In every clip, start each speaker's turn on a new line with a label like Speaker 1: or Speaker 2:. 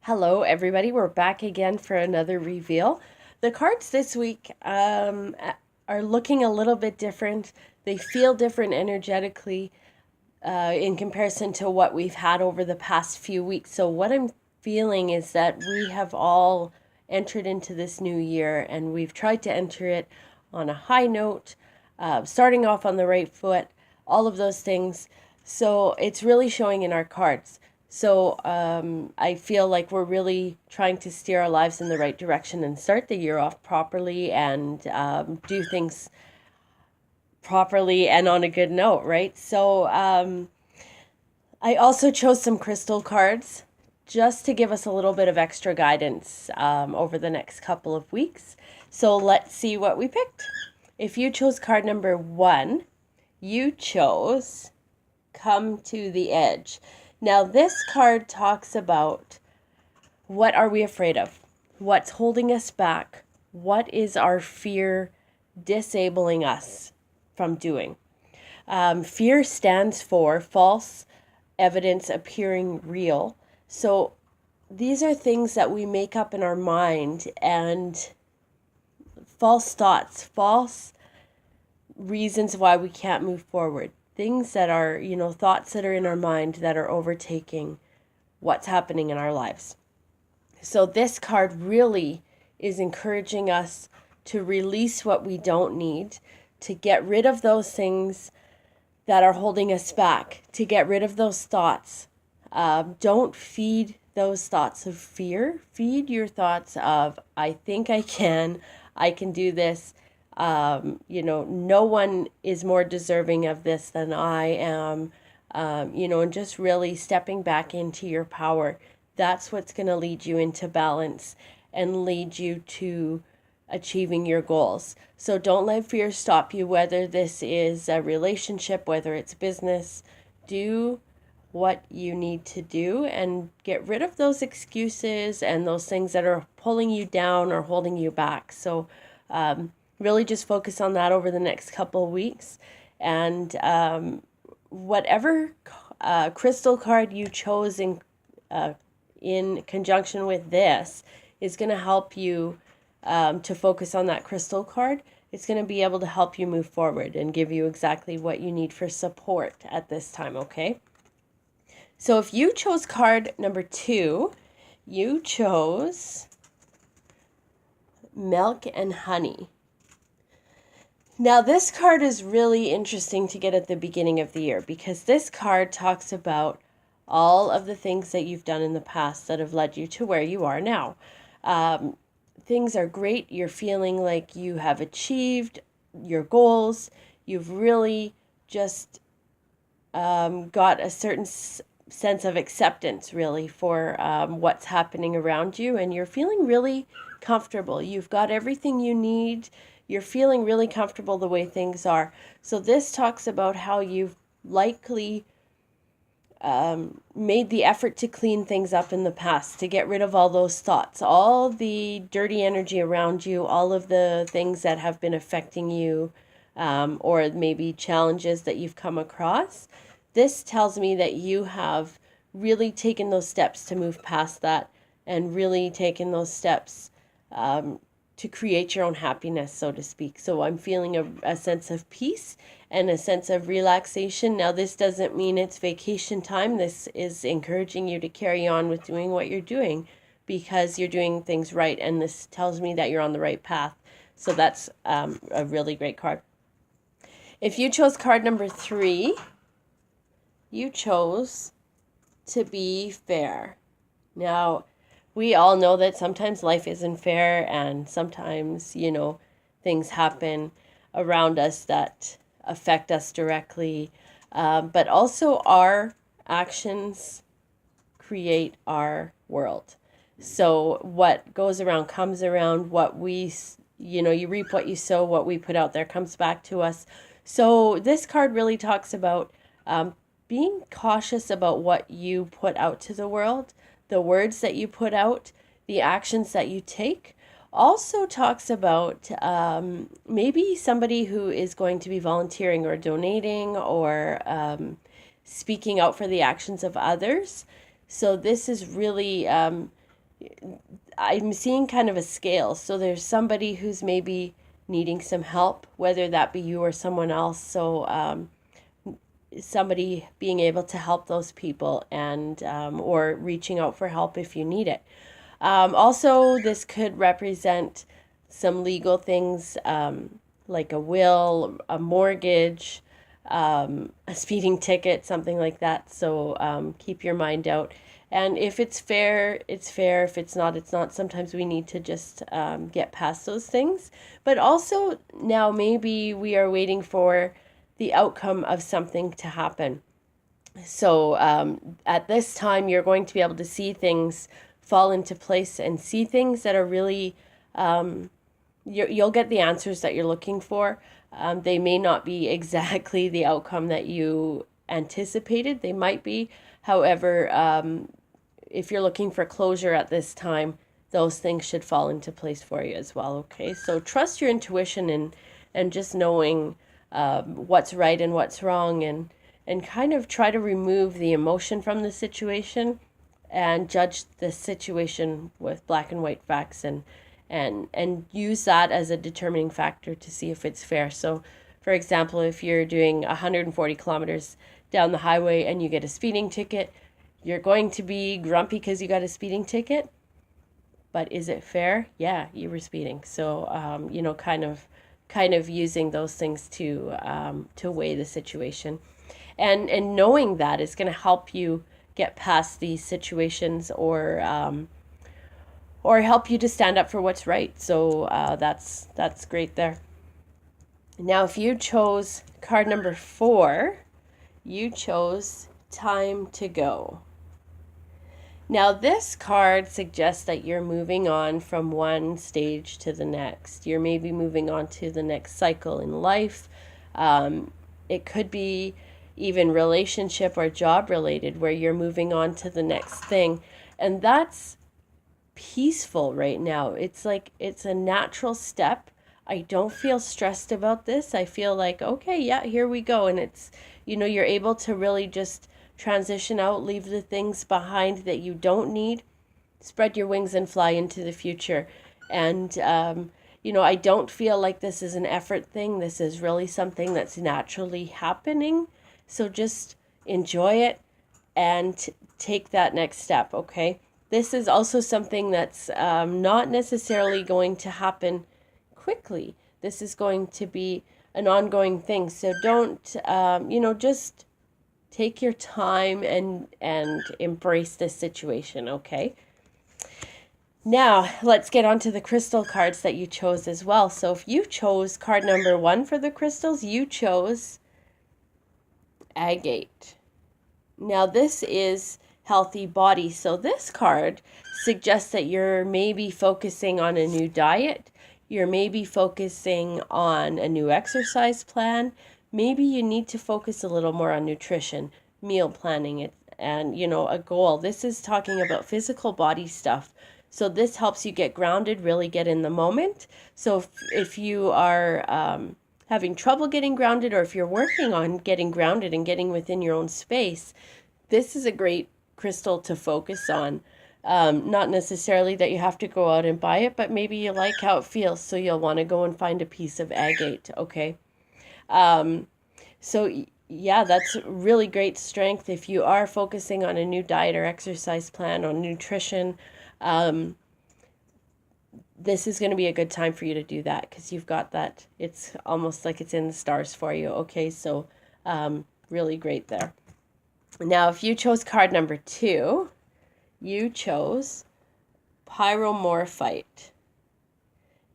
Speaker 1: Hello, everybody. We're back again for another reveal. The cards this week are looking a little bit different. They feel different energetically in comparison to what we've had over the past few weeks. So, what I'm feeling is that we have all entered into this new year and we've tried to enter it on a high note, starting off on the right foot, all of those things. So, it's really showing in our cards. So I feel like we're really trying to steer our lives in the right direction and start the year off properly and do things properly and on a good note, right? So I also chose some crystal cards just to give us a little bit of extra guidance over the next couple of weeks. So let's see what we picked. If you chose card number 1, you chose Come to the Edge. Now, this card talks about what are we afraid of? What's holding us back? What is our fear disabling us from doing? Fear stands for false evidence appearing real. So these are things that we make up in our mind and false thoughts, false reasons why we can't move forward. Things that are, thoughts that are in our mind that are overtaking what's happening in our lives. So this card really is encouraging us to release what we don't need, to get rid of those things that are holding us back, to get rid of those thoughts. Don't feed those thoughts of fear. Feed your thoughts of, I think I can do this. No one is more deserving of this than I am. And just really stepping back into your power. That's what's going to lead you into balance and lead you to achieving your goals. So don't let fear stop you, whether this is a relationship, whether it's business. Do what you need to do and get rid of those excuses and those things that are pulling you down or holding you back. So really just focus on that over the next couple of weeks. And whatever crystal card you chose in conjunction with this is going to help you to focus on that crystal card. It's going to be able to help you move forward and give you exactly what you need for support at this time, okay? So if you chose card number 2, you chose Milk and Honey. Now, this card is really interesting to get at the beginning of the year because this card talks about all of the things that you've done in the past that have led you to where you are now. Things are great. You're feeling like you have achieved your goals. You've really just got a certain sense of acceptance, really, for what's happening around you. And you're feeling really comfortable. You've got everything you need. You're feeling really comfortable the way things are. So this talks about how you've likely made the effort to clean things up in the past, to get rid of all those thoughts, all the dirty energy around you, all of the things that have been affecting you, or maybe challenges that you've come across. This tells me that you have really taken those steps to move past that and really taken those steps to create your own happiness, so to speak. So I'm feeling a sense of peace and a sense of relaxation. Now, this doesn't mean it's vacation time. This is encouraging you to carry on with doing what you're doing because you're doing things right. And this tells me that you're on the right path. So that's a really great card. If you chose card number 3, you chose To Be Fair. Now, we all know that sometimes life isn't fair and sometimes, things happen around us that affect us directly. But also our actions create our world. So what goes around comes around. You reap what you sow. What we put out there comes back to us. So this card really talks about being cautious about what you put out to the world, the words that you put out, the actions that you take. Also talks about maybe somebody who is going to be volunteering or donating or speaking out for the actions of others. So this is really I'm seeing kind of a scale. So there's somebody who's maybe needing some help, whether that be you or someone else. So somebody being able to help those people, and or reaching out for help if you need it. Also, this could represent some legal things, like a will, a mortgage, a speeding ticket, something like that. So keep your mind out. And if it's fair, it's fair. If it's not, it's not. Sometimes we need to just get past those things. But also, now maybe we are waiting for the outcome of something to happen. So at this time, you're going to be able to see things fall into place and see things that are really, you'll get the answers that you're looking for. They may not be exactly the outcome that you anticipated. They might be. However, if you're looking for closure at this time, those things should fall into place for you as well. Okay, so trust your intuition, and just knowing what's right and what's wrong, and kind of try to remove the emotion from the situation and judge the situation with black and white facts, and use that as a determining factor to see if it's fair. So for example, if you're doing 140 kilometers down the highway and you get a speeding ticket, you're going to be grumpy because you got a speeding ticket. But is it fair? Yeah, you were speeding. So kind of using those things to weigh the situation, and knowing that is going to help you get past these situations, or help you to stand up for what's right. So that's great there. Now, if you chose card number 4, you chose time to go. Now, this card suggests that you're moving on from one stage to the next. You're maybe moving on to the next cycle in life. It could be even relationship or job related, where you're moving on to the next thing. And that's peaceful right now. It's like it's a natural step. I don't feel stressed about this. I feel like, okay, yeah, here we go. And it's, you're able to really just transition out, leave the things behind that you don't need, spread your wings and fly into the future. And, I don't feel like this is an effort thing. This is really something that's naturally happening. So just enjoy it and take that next step, okay? This is also something that's not necessarily going to happen quickly. This is going to be an ongoing thing. So don't, just take your time and embrace this situation, okay? Now, let's get on to the crystal cards that you chose as well. So if you chose card number 1 for the crystals, you chose agate. Now, this is healthy body. So this card suggests that you're maybe focusing on a new diet. You're maybe focusing on a new exercise plan. Maybe you need to focus a little more on nutrition, meal planning, and, a goal. This is talking about physical body stuff. So this helps you get grounded, really get in the moment. So if you are having trouble getting grounded, or if you're working on getting grounded and getting within your own space, this is a great crystal to focus on. Not necessarily that you have to go out and buy it, but maybe you like how it feels, so you'll want to go and find a piece of agate, okay? So yeah, that's really great strength. If you are focusing on a new diet or exercise plan or nutrition, this is going to be a good time for you to do that, because you've got that. It's almost like it's in the stars for you, okay? So really great there. Now, if you chose card number 2, you chose Pyromorphite.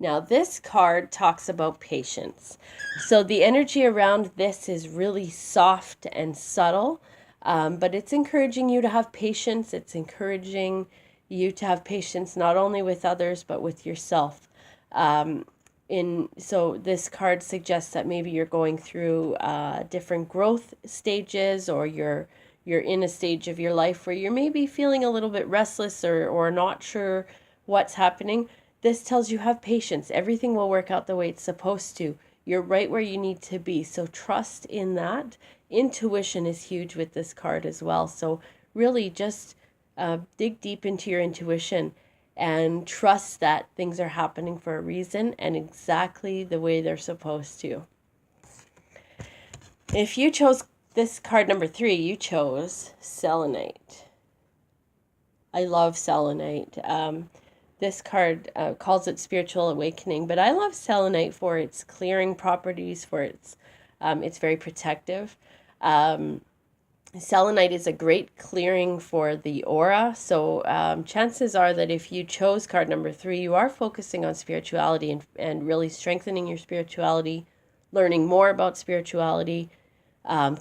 Speaker 1: Now, this card talks about patience. So the energy around this is really soft and subtle, but it's encouraging you to have patience. It's encouraging you to have patience not only with others, but with yourself. So this card suggests that maybe you're going through different growth stages, or you're in a stage of your life where you're maybe feeling a little bit restless, or not sure what's happening. This tells you have patience. Everything will work out the way it's supposed to. You're right where you need to be. So trust in that. Intuition is huge with this card as well. So really just dig deep into your intuition and trust that things are happening for a reason and exactly the way they're supposed to. If you chose this card number 3, you chose selenite. I love selenite. This card calls it spiritual awakening, but I love selenite for its clearing properties, for it's very protective. Selenite is a great clearing for the aura. So chances are that if you chose card number 3, you are focusing on spirituality and really strengthening your spirituality, learning more about spirituality,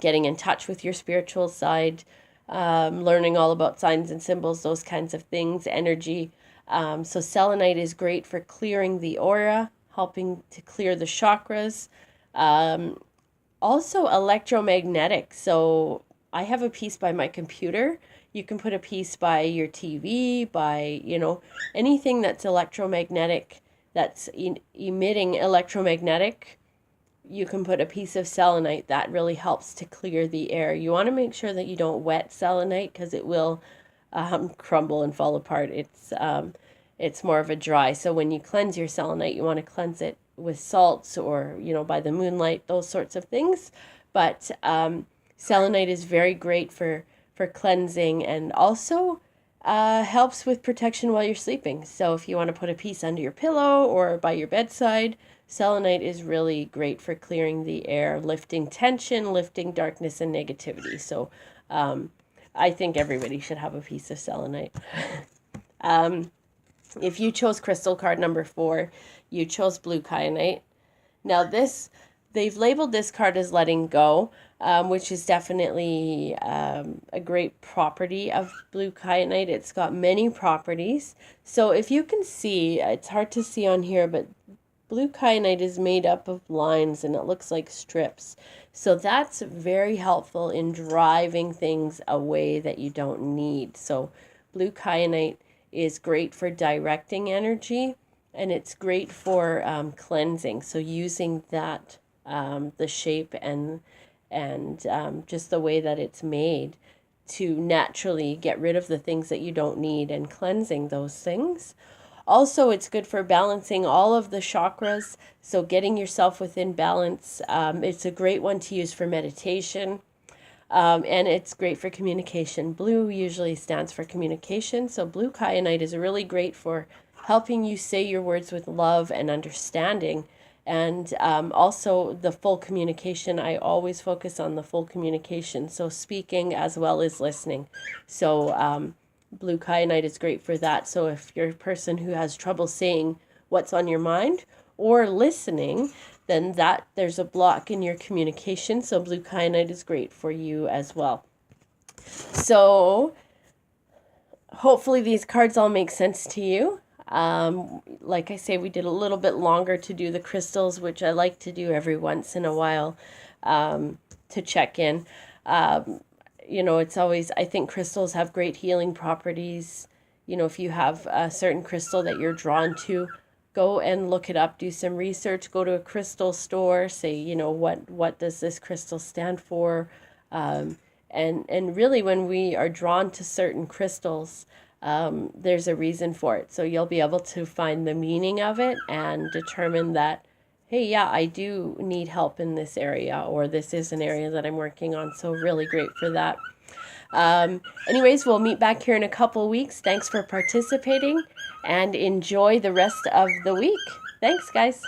Speaker 1: getting in touch with your spiritual side, learning all about signs and symbols, those kinds of things, energy. So selenite is great for clearing the aura, helping to clear the chakras. Also electromagnetic. So I have a piece by my computer. You can put a piece by your TV, by, anything that's electromagnetic, that's emitting electromagnetic. You can put a piece of selenite. That really helps to clear the air. You want to make sure that you don't wet selenite because it will crumble and fall apart. It's more of a dry. So when you cleanse your selenite, you want to cleanse it with salts or, by the moonlight, those sorts of things. But selenite is very great for cleansing and also helps with protection while you're sleeping. So if you want to put a piece under your pillow or by your bedside, selenite is really great for clearing the air, lifting tension, lifting darkness and negativity. So I think everybody should have a piece of selenite. If you chose crystal card number 4, you chose blue kyanite. Now they've labeled this card as letting go, which is definitely a great property of blue kyanite. It's got many properties. So if you can see, it's hard to see on here, but blue kyanite is made up of lines and it looks like strips. So that's very helpful in driving things away that you don't need. So blue kyanite is great for directing energy, and it's great for cleansing. So using that, the shape and just the way that it's made to naturally get rid of the things that you don't need and cleansing those things. Also, it's good for balancing all of the chakras, so getting yourself within balance. It's a great one to use for meditation, and it's great for communication. Blue usually stands for communication, so blue kyanite is really great for helping you say your words with love and understanding. And also the full communication. I always focus on the full communication, so speaking as well as listening. So blue kyanite is great for that. So if you're a person who has trouble saying what's on your mind or listening, then there's a block in your communication. So blue kyanite is great for you as well. So hopefully these cards all make sense to you. Like I say, we did a little bit longer to do the crystals, which I like to do every once in a while to check in. It's always, I think crystals have great healing properties. If you have a certain crystal that you're drawn to, go and look it up, do some research, go to a crystal store, say, what does this crystal stand for? And really when we are drawn to certain crystals, there's a reason for it. So you'll be able to find the meaning of it and determine that, hey, yeah, I do need help in this area, or this is an area that I'm working on. So really great for that. Anyways, we'll meet back here in a couple weeks. Thanks for participating and enjoy the rest of the week. Thanks, guys.